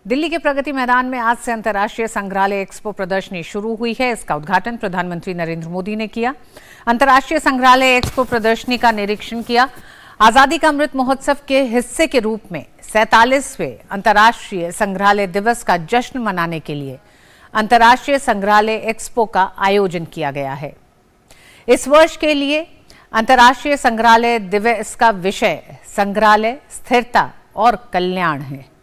दिल्ली के प्रगति मैदान में आज से अंतर्राष्ट्रीय संग्रहालय एक्सपो प्रदर्शनी शुरू हुई है। इसका उद्घाटन प्रधानमंत्री नरेंद्र मोदी ने किया। अंतर्राष्ट्रीय संग्रहालय एक्सपो प्रदर्शनी का निरीक्षण किया। आजादी का अमृत महोत्सव के हिस्से के रूप में 47वें अंतर्राष्ट्रीय संग्रहालय दिवस का जश्न मनाने के लिए अंतर्राष्ट्रीय संग्रहालय एक्सपो का आयोजन किया गया है। इस वर्ष के लिए अंतर्राष्ट्रीय संग्रहालय दिवस का विषय संग्रहालय, स्थिरता और कल्याण है।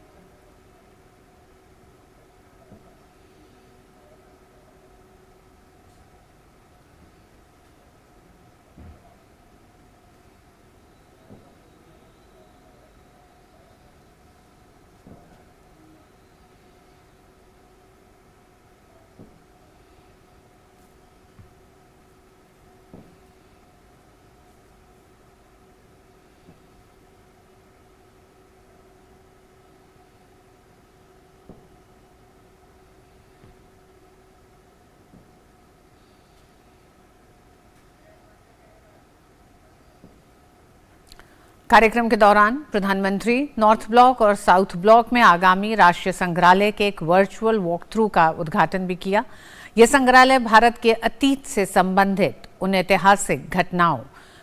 कार्यक्रम के दौरान प्रधानमंत्री नॉर्थ ब्लॉक और साउथ ब्लॉक में आगामी राष्ट्रीय संग्रहालय के एक वर्चुअल वॉक थ्रू का उद्घाटन भी किया। यह संग्रहालय भारत के अतीत से संबंधित उन ऐतिहासिक घटनाओं,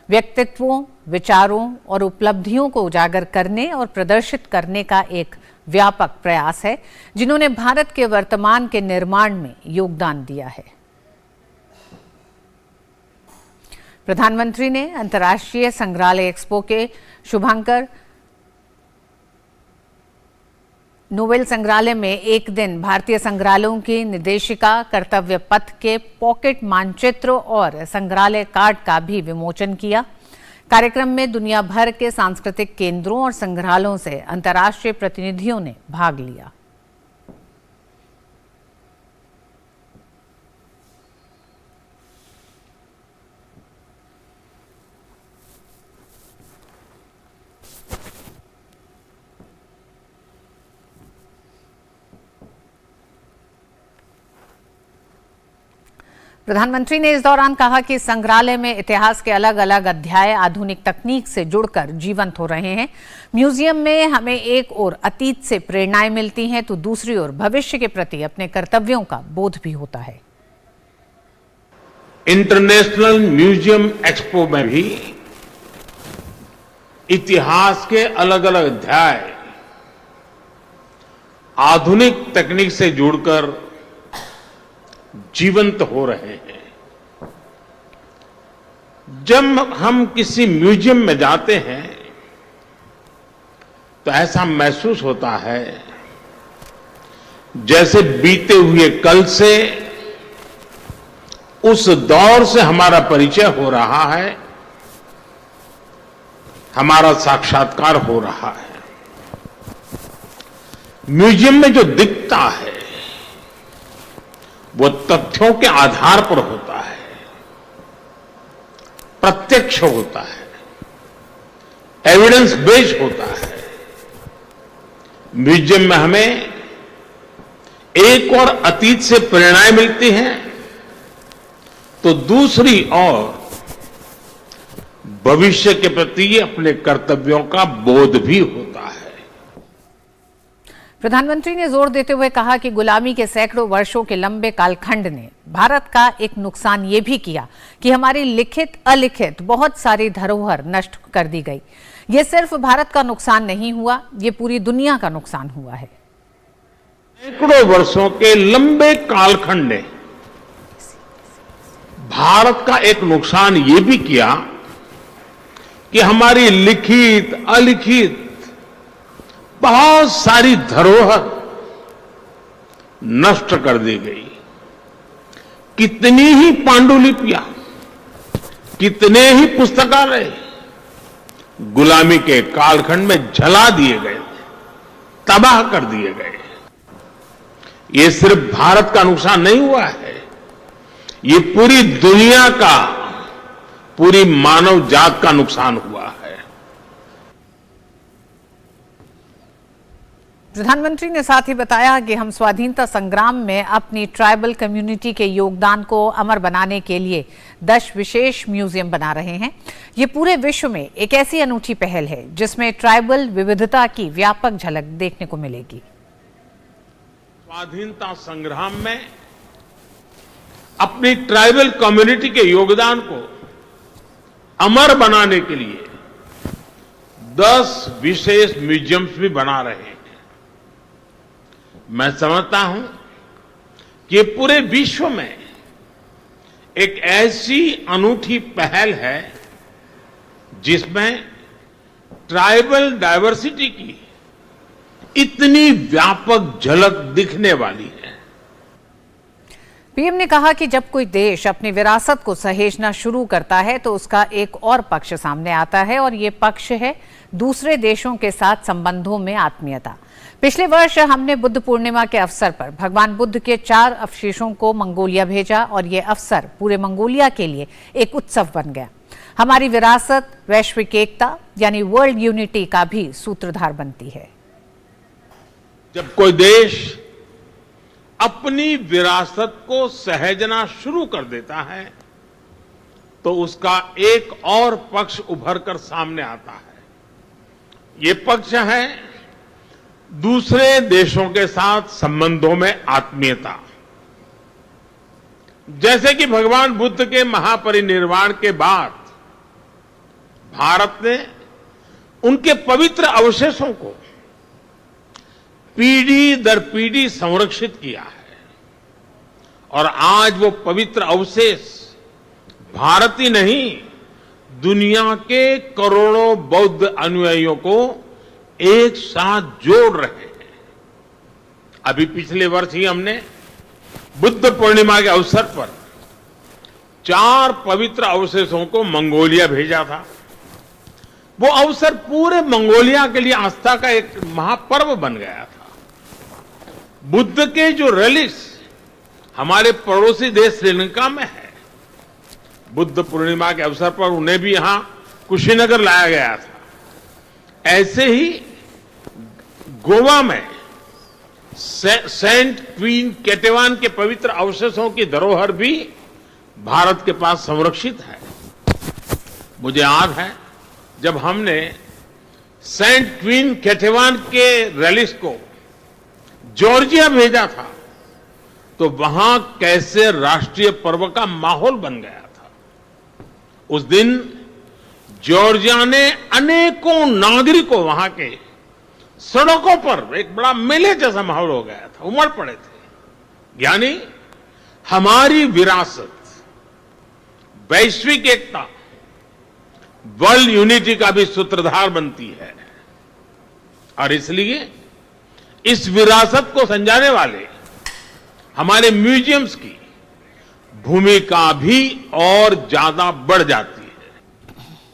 व्यक्तित्वों, विचारों और उपलब्धियों को उजागर करने और प्रदर्शित करने का एक व्यापक प्रयास है, जिन्होंने भारत के वर्तमान के निर्माण में योगदान दिया है। प्रधानमंत्री ने अंतर्राष्ट्रीय संग्रहालय एक्सपो के शुभांकर नोवेल संग्रहालय में एक दिन भारतीय संग्रहालयों की निर्देशिका कर्तव्य पथ के पॉकेट मानचित्र और संग्रहालय कार्ड का भी विमोचन किया। कार्यक्रम में दुनिया भर के सांस्कृतिक केंद्रों और संग्रहालयों से अंतर्राष्ट्रीय प्रतिनिधियों ने भाग लिया। प्रधानमंत्री ने इस दौरान कहा कि संग्रहालय में इतिहास के अलग अलग अध्याय आधुनिक तकनीक से जुड़कर जीवंत हो रहे हैं। म्यूजियम में हमें एक ओर अतीत से प्रेरणाएं मिलती हैं तो दूसरी ओर भविष्य के प्रति अपने कर्तव्यों का बोध भी होता है। इंटरनेशनल म्यूजियम एक्सपो में भी इतिहास के अलग अलग अध्याय आधुनिक तकनीक से जुड़कर जीवंत हो रहे हैं। जब हम किसी म्यूजियम में जाते हैं तो ऐसा महसूस होता है जैसे बीते हुए कल से, उस दौर से हमारा परिचय हो रहा है, हमारा साक्षात्कार हो रहा है। म्यूजियम में जो दिखता है वो तथ्यों के आधार पर होता है, प्रत्यक्ष होता है, एविडेंस बेस्ड होता है। म्यूजियम में हमें एक और अतीत से प्रेरणाएं मिलती हैं तो दूसरी ओर भविष्य के प्रति अपने कर्तव्यों का बोध भी होता है। प्रधानमंत्री ने जोर देते हुए कहा कि गुलामी के सैकड़ों वर्षों के लंबे कालखंड ने भारत का एक नुकसान ये भी किया कि हमारी लिखित अलिखित बहुत सारी धरोहर नष्ट कर दी गई। ये सिर्फ भारत का नुकसान नहीं हुआ, ये पूरी दुनिया का नुकसान हुआ है। सैकड़ों वर्षों के लंबे कालखंड ने भारत का एक नुकसान ये भी किया कि हमारी लिखित अलिखित बहुत सारी धरोहर नष्ट कर दी गई। कितनी ही पांडुलिपियां, कितने ही पुस्तकालय गुलामी के कालखंड में जला दिए गए, तबाह कर दिए गए। ये सिर्फ भारत का नुकसान नहीं हुआ है, ये पूरी दुनिया का, पूरी मानव जात का नुकसान हुआ है। प्रधानमंत्री ने साथ ही बताया कि हम स्वाधीनता संग्राम में अपनी ट्राइबल कम्युनिटी के योगदान को अमर बनाने के लिए 10 विशेष म्यूजियम बना रहे हैं। ये पूरे विश्व में एक ऐसी अनूठी पहल है जिसमें ट्राइबल विविधता की व्यापक झलक देखने को मिलेगी। स्वाधीनता संग्राम में अपनी ट्राइबल कम्युनिटी के योगदान को अमर बनाने के लिए 10 विशेष म्यूजियम्स भी बना रहे हैं। मैं समझता हूं कि ये पूरे विश्व में एक ऐसी अनूठी पहल है जिसमें ट्राइबल डायवर्सिटी की इतनी व्यापक झलक दिखने वाली है। पीएम ने कहा कि जब कोई देश अपनी विरासत को सहेजना शुरू करता है तो उसका एक और पक्ष सामने आता है और ये पक्ष है दूसरे देशों के साथ संबंधों में आत्मीयता। पिछले वर्ष हमने बुद्ध पूर्णिमा के अवसर पर भगवान बुद्ध के 4 अवशेषों को मंगोलिया भेजा और ये अवसर पूरे मंगोलिया के लिए एक उत्सव बन गया। हमारी विरासत वैश्विक एकता यानी वर्ल्ड यूनिटी का भी सूत्रधार बनती है। जब कोई देश अपनी विरासत को सहेजना शुरू कर देता है तो उसका एक और पक्ष उभर कर सामने आता है। ये पक्ष है दूसरे देशों के साथ संबंधों में आत्मीयता। जैसे कि भगवान बुद्ध के महापरिनिर्वाण के बाद भारत ने उनके पवित्र अवशेषों को पीढ़ी दर पीढ़ी संरक्षित किया है और आज वो पवित्र अवशेष भारत ही नहीं दुनिया के करोड़ों बौद्ध अनुयायियों को एक साथ जोड़ रहे हैं। अभी पिछले वर्ष ही हमने बुद्ध पूर्णिमा के अवसर पर 4 पवित्र अवशेषों को मंगोलिया भेजा था। वो अवसर पूरे मंगोलिया के लिए आस्था का एक महापर्व बन गया था। बुद्ध के जो रेलिक्स हमारे पड़ोसी देश श्रीलंका में है, बुद्ध पूर्णिमा के अवसर पर उन्हें भी यहां कुशीनगर लाया गया था। ऐसे ही गोवा में सेंट क्वीन केटेवान के पवित्र अवशेषों की धरोहर भी भारत के पास संरक्षित है। मुझे याद है जब हमने सेंट क्वीन केटेवान के रेलिक्स को जॉर्जिया भेजा था तो वहां कैसे राष्ट्रीय पर्व का माहौल बन गया था। उस दिन जॉर्जिया ने अनेकों नागरिकों वहां के सड़कों पर एक बड़ा मेले जैसा माहौल हो गया था, उमड़ पड़े थे। यानी हमारी विरासत वैश्विक एकता वर्ल्ड यूनिटी का भी सूत्रधार बनती है और इसलिए इस विरासत को संजाने वाले हमारे म्यूजियम्स की भूमिका भी और ज्यादा बढ़ जाती है।